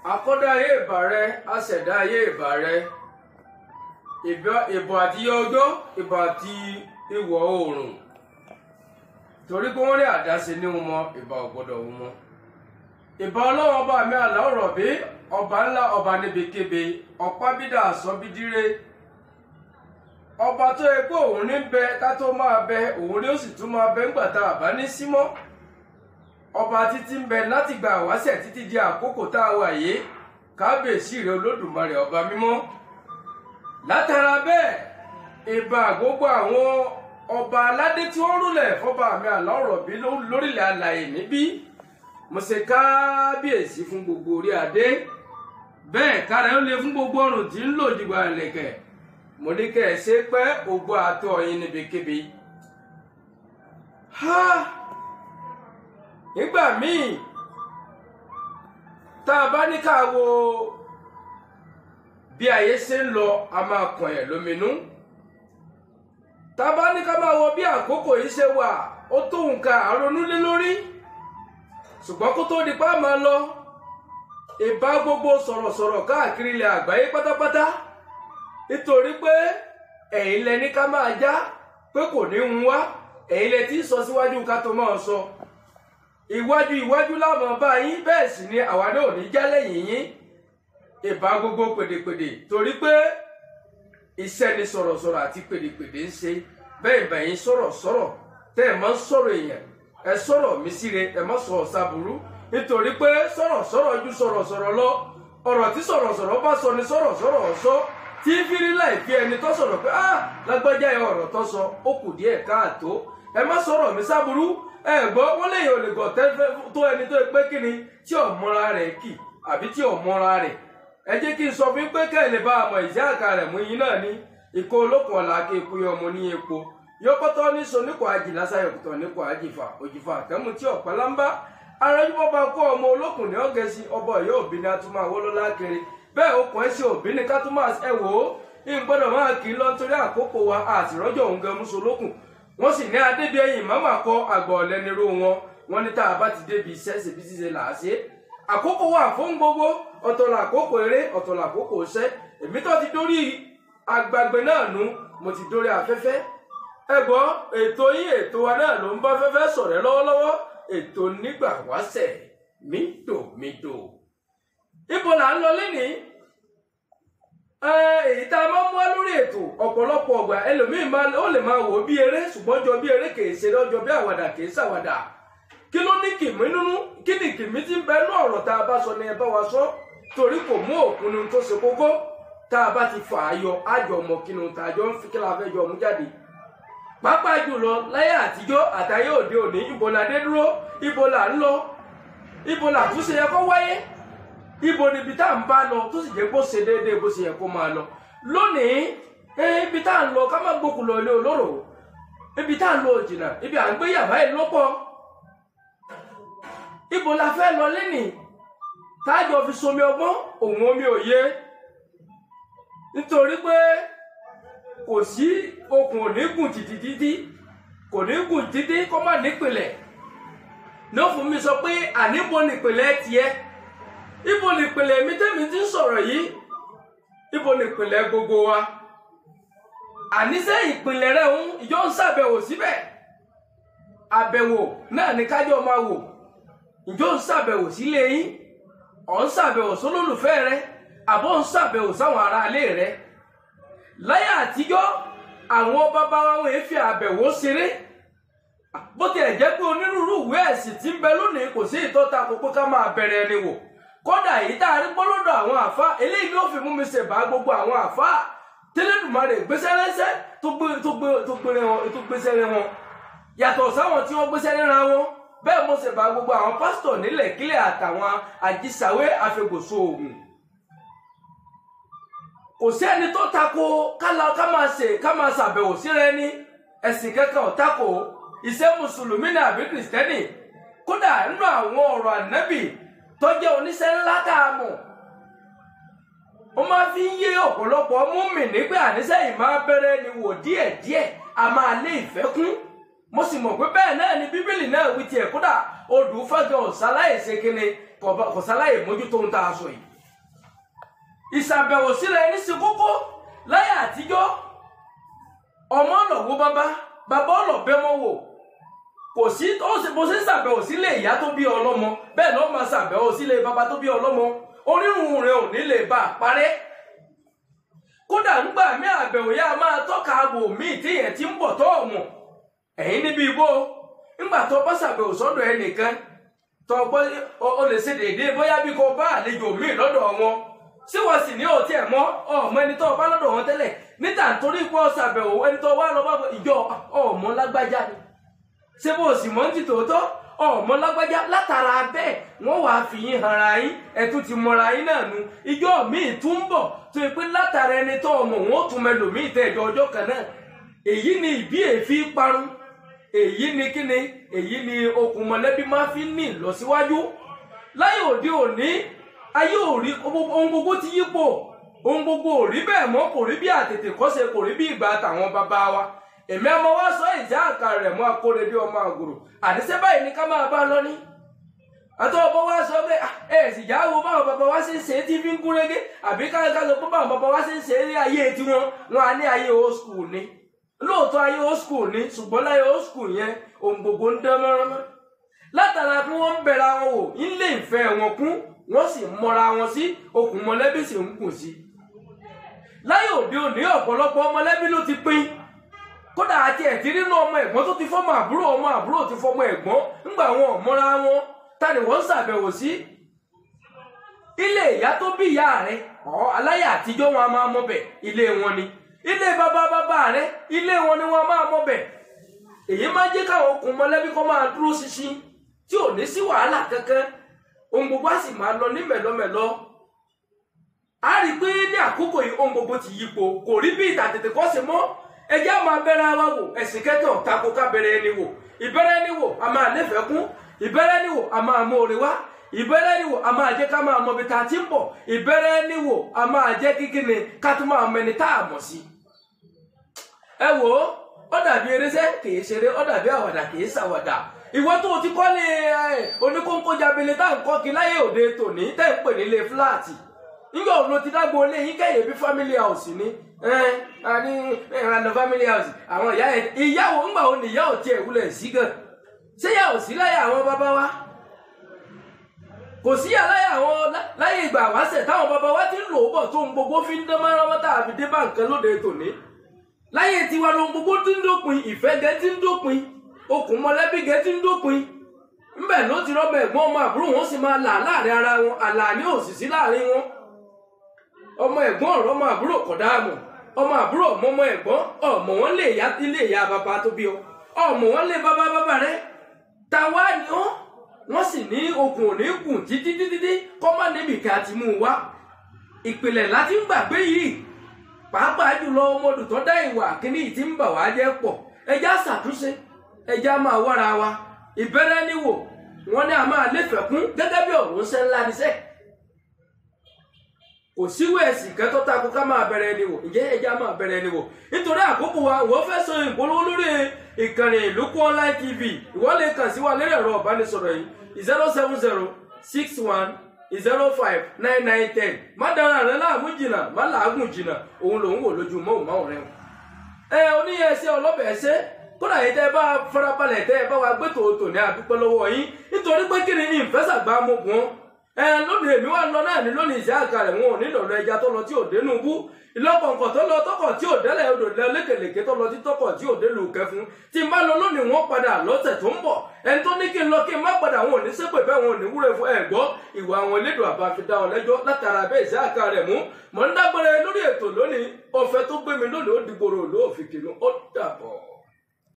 akọ́dá ayé ìbà rẹ aṣẹ̀dá ayé ìbà rẹ ìbò àti ọjọ́ ìbò àti ìwọ̀ oòrùn torí pé wọ́n rí àdáṣe ní wọn mọ́ ìbà ògbọ́dọ̀ wọn mọ́ ìbà ọlọ́wọ́ ọba mi àlá ọ̀rọ̀ bí ọba ńlá ọba níbikíbi ọ̀pá bídà àsọ́bídíré ọba tó yẹ pé òun ní bẹ ká tó máa bẹ òun ní ó sì tún máa bẹ ńgbà tá a bá ní símọ́ ọba títí ń bẹ láti gba àwáṣẹ̀ títí di àkókò tá a wà yìí kábíyèsí rẹ olódùmarè ọba mímọ́ látara bẹ́ẹ̀ ìbà gbogbo àwọn ọba aládé tí wọ́n rúlẹ̀ fọba mi àlá ọ̀rọ̀ bí lórílẹ̀ alàyè níbí mo ṣe kábíyèsí fún gbogbo orí adé bẹ́ẹ̀ kára ń lè fún gbogbo ọrùn tí ń lò dìgbà ẹ̀lẹ̀kẹ̀ mo ní kẹ́ ẹ ṣe pé ògbó àtọ̀ yín níbikíbi. nígbà míì tá a bá ní ká wo bí ayé ṣe ń lọ a máa kàn ẹ́ lóminú tá a bá ní ká máa wo bí àkókò yìí ṣe wà ó tó nǹkan àrònú lé lórí ṣùgbọ́n kó tó di pa máa lọ ìbá gbogbo sọ̀rọ̀sọ̀rọ̀ káàkiri ilẹ̀ àgbáyé pátápátá nítorí pé ẹ̀yin lẹ ní ká máa já pé kò ní ń wá ẹ̀yin lẹ tí ń sọ síwájú ká tó máa sọ iwájú láwọn bá yín bẹ́ẹ̀ sì ni àwa náà ò ní já lẹ́yìn yín ìbá gbogbo pèdèpèdè torí pé iṣẹ́ ni sọ̀rọ̀sọ̀rọ̀ àti pèdèpèdè ń ṣe bẹ́ẹ̀ bẹ̀yìn sọ̀rọ̀sọ̀rọ̀ tẹ́ ẹ̀ máa ń sọ̀rọ̀ èèyàn ẹ sọ̀rọ̀ mi síre ẹ má sọ ọ̀sàbùrú nítorí pé sọ̀rọ̀sọ̀rọ̀ ju sọ̀rọ̀sọ̀rọ̀ lọ ọ̀rọ̀ tí sọ̀rọ̀sọ̀rọ̀ bá sọ ni sọ̀rọ̀sọ̀rọ̀ ọ̀sọ́ tí fírí láì fi ẹni tó sọ̀rọ̀ pé lágbájá ẹ ọ̀rọ̀ tó sọ ó kù díẹ̀ káàtó ẹ má sọ̀rọ̀ mi sábùrú ẹ gbọ́ wọ́n lè yàn lè gbọ́ tó ẹni tó pé kí ni tí ò mọ́ra rẹ̀ kì àbí tí ò mọ́ra rẹ̀ ẹ jẹ́ kí n sọ fún pé kẹ́ ẹ̀ lè bá àmọ̀ ìṣe àká rẹ̀ mú yín náà ní ìkó olókùn ọ̀la kí epo yọ ọmọ ní epo yọkọtọ ní soníkọ àjìlá sáyọkùtọ níkọ àjìfà òjìfà àtẹmú tí ọpẹ lámbá arájúbọ bá kó ọmọ olókùn ní ọgẹsì ọbọ yóò òbí ní atúmọ̀ àwọlọlá kiri bẹ́ẹ̀ okùn ẹsẹ òbí ní kátúmọ̀ ẹ wò ó ìgbọ́dọ̀ máa kì í lọ nítorí àkókò wa àtìrọjọ òun gan mùsùlùkùn wọn sì ní adébíyẹyìn màmá kọ àgbà ọlẹnirú wọn ní tá a bá ti débi iṣẹ́ ṣèbí ṣíṣe là á ṣe àkókò wà fún gbogbo ọ̀tọ̀ làkókò eré ọ̀tọ̀ làkókò iṣẹ́ èmi tó ti dórí agbègbè náà nù mo ti dórí afẹ́fẹ́ ẹgbọ́ ètò yín ètò wa náà ló ń bá fẹ́fẹ́ sọ̀rẹ́ lọ́wọ́lọ́wọ́ ètò nígbà wáṣẹ̀ mídòmídò ibo là ń lọ lẹ́nìí èyí tá a máa mú wá lórí ètò ọ̀pọ̀lọpọ̀ ọgbà ẹlòmíín ó lè máa wò ó bí eré ṣùgbọ́n jọ bí eré kìí ṣe lọ́jọ́ bí àwàdà kìí ṣàwàdà kí ló ní kìmí nínú kí ni kìmí ti ń bẹ ní ọ̀rọ̀ tá a bá sọ ni ẹ bá wa sọ torí kò mú òkun ní tó ṣe kókó tá a bá ti fà á yọ àjọ ọmọ kinu tá a jọ ń fi kí la fẹ́ jọ mú jáde pàápàá jùlọ láyé àtijọ́ àtayé òde òní ibo la dé dúró ibo là ń lọ ibo là tún ṣe yẹ kó wáyé ibo níbi tá à ń bá lọ tó sì jẹ́ kó ṣe déédéé bó ṣe yẹ kó máa lọ lónìí ibi tá à ń lọ ká má gbókùn lọ ilé olóró ibi tá à ń lọ jìnnà ibi à ń gbé yàrá ẹ̀ lọ́pọ̀ ibo la fẹ́ lọ lẹ́nìí tájọ fi somi ọgbọ́n òun omi òye nítorí pé kò sí okùn onígùn títí kò ní gùn títí kó má nípìnlẹ̀ ní òfin mi sọ pé àníbo nípìnlẹ̀ tiẹ̀ ibo nípìnlẹ̀ mi tẹ́mi ti ń sọ̀rọ̀ yìí ibo nípìnlẹ̀ gbogbo wa àníṣe ìpìnlẹ̀ rẹ̀ ń ìjọ ń ṣàbẹ̀wò síbẹ̀ àbẹ̀wò náà ní kájọ máa wò ìjọ ń ṣàbẹ̀wò sílé yín ọ̀ ń ṣàbẹ̀wò sólólùfẹ́ rẹ àbọ̀ ń ṣàbẹ̀wò sáwọn aráalé rẹ láyé àtijọ́ àwọn bàbá wa wọ́n fi àbẹ̀wò ṣeré bó tiẹ̀ jẹ́ pé onírúurú ìwé ẹ̀sìn tí ń bẹ lónìí kò sí ìtọ́ta àkókò ká máa bẹ̀rẹ̀ ẹni wò kódà èyí tá a rí gbọ́ lọ́dọ̀ àwọn àfa eléyìí ló fi mú mi ṣèbá gbogbo àwọn àfa tẹ́lẹ̀dùmarè gbéṣẹ́ rẹ́sẹ́ tó gbéṣẹ́ rẹ́ wọn yàtọ̀ sáwọn tí wọ́n gbéṣẹ́ rẹ́ra wọn bẹ́ẹ̀ mo ṣèbá gbogbo àwọn pásítọ̀ nílẹ̀ kílẹ̀ àtàwọn àjísàwé àfẹgbòsó ògùn kò sí ẹni tó tako ká máa ṣàbẹ̀wò síra ẹni ẹ̀sìn kankan ò tako ìṣe mùsùlùmí ní àbí kìrìsìtẹ́nì kódà nínú àwọn ọ̀rọ̀ ànábì tó jẹ́ oníṣẹ́ ńlá tá a mọ̀ ó máa fi ń yé ọ̀pọ̀lọpọ̀ mùmínì pé àníṣe yìí máa bẹ̀rẹ̀ ni wò díẹ̀díẹ̀ a máa lé ìfẹ́ kún mo sì mọ̀ pé bẹ́ẹ̀ náà ni bíbélì náà wí tiẹ̀ kódà odù fẹ́gàn ọ̀sáláyè ṣe kíni kọ̀sáláyè mójútó ń tà aṣọ yìí ìsàbẹ̀wò sílẹ̀ ẹni sí kókó láyé àtijọ́ ọmọ ọlọ́wọ́ bàbá ọlọ́bẹ́mọ́ wò kò sí bó ṣe ń ṣàbẹ̀wò sílé ìyá tó bí ọlọ́mọ bẹ́ẹ̀ ló máa ṣàbẹ̀wò sílé bàbá tó bí ọlọ́mọ orírun rẹ̀ ò ní lè bá a parẹ́ kódà ńgbà mí àbẹ̀wò yá máa tọ́ka ààbò míì tíyẹn ti ń bọ̀ tó ọ̀mọ̀ ẹ̀yìn níbi ìbò ńgbà tó bá ṣàbẹ̀wò sọ́dọ̀ ẹnìkan tó gbọ́ o lè ṣe déédéé bóyá bí kò bá àlejò míì lọ́dọ̀ wọn tí wọ́n sì ní òtí ẹ̀ mọ́ ọmọ ẹni tó bá lọ́dọ̀ wọn tẹ́lẹ̀ níta nítorí pé ó ṣàbẹ̀wò ẹni tó wá lọ bá ìjọ ọmọ lágbájá ni ṣé bó sì mọ́ ní tòótọ́ ọmọ lágbájá látara bẹ́ẹ̀ wọ́n wàá fi yín hanra yín ẹ̀tún ti mọ̀ra yín náà nu ìjọ míì tún ń bọ̀ tó yẹ pé látara ẹni tó ọmọ wọn ó tún mẹlòmíì tẹ ìjọ ọjọ́ kan náà èyí ni ìbí èéfì parun èyí ni kíni èyí ni okùn mọ̀lẹ́bí máa fi ní ìlọsíwájú láyé òde òní ayé òrí ohun gbogbo ti yípo ohun gbogbo ò rí bẹ́ẹ̀ mọ́ kò rí bí àtètè kọ́ṣe kò rí bí ìgbà tàwọn bàbá wa èmi ọmọ wa sọ ìjà àkàrà rẹ̀ mọ́ akóre bí ọmọ àgùrò àdísẹ́ báyìí ní ká máa bá lọ ní àtọ́ ọmọ wa sọ pé ẹ̀ sì já wo báwọn bàbá wa ṣe ń ṣe tí fi ń gún régé àbí ká sọ pé báwọn bàbá wa ṣe ń ṣe ní ayé tiwọn wọn á ní ayé old school ni lóòótọ́ ayé old school ni ṣùgbọ́n láyé old school yẹn ohun gbogbo ń dán mọ́ránmọ́ látara pé wọ́n ń bẹ̀rẹ̀ wọn wò ilé ìfẹ́ wọn kún wọ́n sì mọ́ra wọn sí okùn mọ̀lẹ́bí sì ń kùn sí láyé òde òní ọ̀pọ̀lọpọ̀ mọ̀lẹ́bí ló ti pín kódà àti ẹ̀tí nínú ọmọ ẹ̀gbọ́n tó ti fọ́mọ àbúrò ti fọ́mọ ẹ̀gbọ́n ńgbà wọn mọ́ra wọn ta ni wọ́n ń ṣàbẹ̀wò sí ilé ìyá tó bí ìyá rẹ̀ aláyé àtijọ́ wọn a máa mọ̀ bẹ̀ ilé wọn ni ilé bàbá rẹ̀ ilé wọn ni wọn máa mọ̀ bẹ̀ èyí máa jẹ́ káwọn okùn mọ̀lẹ́bí kó máa dúró ṣinṣin tí ò ní sí wàhálà kankan ohun gbogbo á sì máa lọ ní mẹ̀lọ́mẹ̀lọ́ a rí i pé ní àkókò yìí ohun gbogbo ti yípo kò rí bí ìtàtètè kọ́ sí mọ́ ẹjẹ́ a máa bẹ̀rẹ̀ wa wò ẹ̀sìn kẹ́tọ̀ tako ká bẹ̀rẹ̀ ẹni wò ìbẹ̀rẹ̀ ẹni wò a máa nífẹ̀ẹ́ kún ìbẹ̀rẹ̀ ẹni wò a máa mú oore wá ìbẹ̀rẹ̀ ẹni wò a máa jẹ́ ká máa mọ ibi tá a ti ń bọ̀ ìbẹ̀rẹ̀ ẹni wò a máa jẹ́ kíkíni ká tún máa mẹni tá a mọ̀ sí. ẹ wò ó dàbí eréṣẹ́ kìí ṣeré ó dàbí àwàdà kìí ṣàwàdà ìwọ tó o ti kọ́lé oníkóńkó jabele tá à ń kọ́ kí láyé òde tòní tẹ́ ń pè nílé fúláàtì nígbà òun ló ti dágbo ilé yín kẹ́yìn bí family house ni ní ìrànà family house àwọn ìyàwó ńgbà òun nìyá ò tiẹ̀ wúlẹ̀ sí gan ṣé yà ò sí láyé àwọn bàbá wa kò sí yà láyé àwọn láyé ìgbà wáṣẹ̀ táwọn bàbá wa ti ń lò ó bọ̀ tó ń gbogbo fi ń dán márùn-ún tàbí dé bá nǹkan lóde tòní láyé tiwa ló ń gbogbo ti ń dópin ìfẹ́ gẹ́ ti ń dópin okùn mọ̀lẹ́bí gẹ́ ti ń dópin ńbẹ̀ ló ti rọ́bẹ̀ ẹ̀gbọ́n ọmọ àbúrò wọn sì máa là láàrin ara wọn àlàní òsìsí láàrin wọn ọmọ ẹ̀gbọ́n ọ̀rọ̀ ọmọ àbúrò kọ̀dáàmù ọmọ àbúrò ọmọ ẹ̀gbọ́n ọmọ wọn lè yá ilé ìyá bàbá tó bí ọ ọmọ wọn lè bàbá rẹ tàwa ni wọn sì ní okùn òní kùn títí kọ́ má níbi ká ti mú un wá ìpìlẹ̀ láti ń gbàgbé yìí pàápàá jùlọ ọmọdù tó dá ìwà kíní yìí ti ń bà wá jẹ́ pọ̀ ẹjá ṣàtúnṣe ẹjá máa wára wa ìbẹ̀rẹ̀ níwò wọn ní a máa léfẹ̀ẹ́ kún gẹ́gẹ́ bí ọ̀rọ̀ ń ṣe ńlá níṣẹ́ kò síwé ẹ̀sìn kan tó takò ká máa bẹ̀rẹ̀ ẹni wò ǹjẹ́ ẹja máa bẹ̀rẹ̀ ẹni wò nítorí àkókò wa wọ́n fẹ́ sọ ìpolówó lórí ìkànnì Ìlúkù Online TV ìwọ́n lè kàn sí wa lórí ẹ̀rọ ìbánisọ̀rọ̀ yìí 07061059910 má dára rẹ láàmú jìnnà má làágùn jìnnà òun lòún wò lójú móhùnmáwòrán oníyẹ ẹsẹ ọlọ́bẹ̀ ẹsẹ kódà yìí tẹ́ bá farabalẹ̀ tẹ́ bá wa gbé tòótò ní àdúpẹ́ lọ́wọ́ yín nítorí pé kí ni ìfẹ́sàgbà mọ̀gùn lónìí èmi wà lọ náà ní lónìí ìṣe àkàrẹ̀ wọn ò ní lọ́rọ̀ ẹja tó lọ tí ò dénú bú ìlọ́kọ̀ọ̀kọ̀ tó lọ tọkọ̀ tí ò délẹ̀ odò lẹ́lẹ́kẹ̀lẹ́kẹ̀ tó lọ tí tọkọ̀ tí ò délù kẹfún tí n bá lọ lónìí wọn padà lọ́sẹ̀ tó ń bọ̀ ẹni tó ní kí n lọ kí n má padà wọn ò ní ṣépè bẹ́ẹ̀ wọn ò ní wúre fún ẹ̀gbọ́ ìwà àwọn elédò àbá fi dá wọn lẹ́jọ́ látara bẹ́ẹ̀ ìṣe àkàrẹ̀ mú mọ̀ ń dágbére lórí ètò lónìí ọ̀fẹ́ tó gbé mi lónìí ó dìgbòrò lóòfin kìnnú ó dàbọ̀.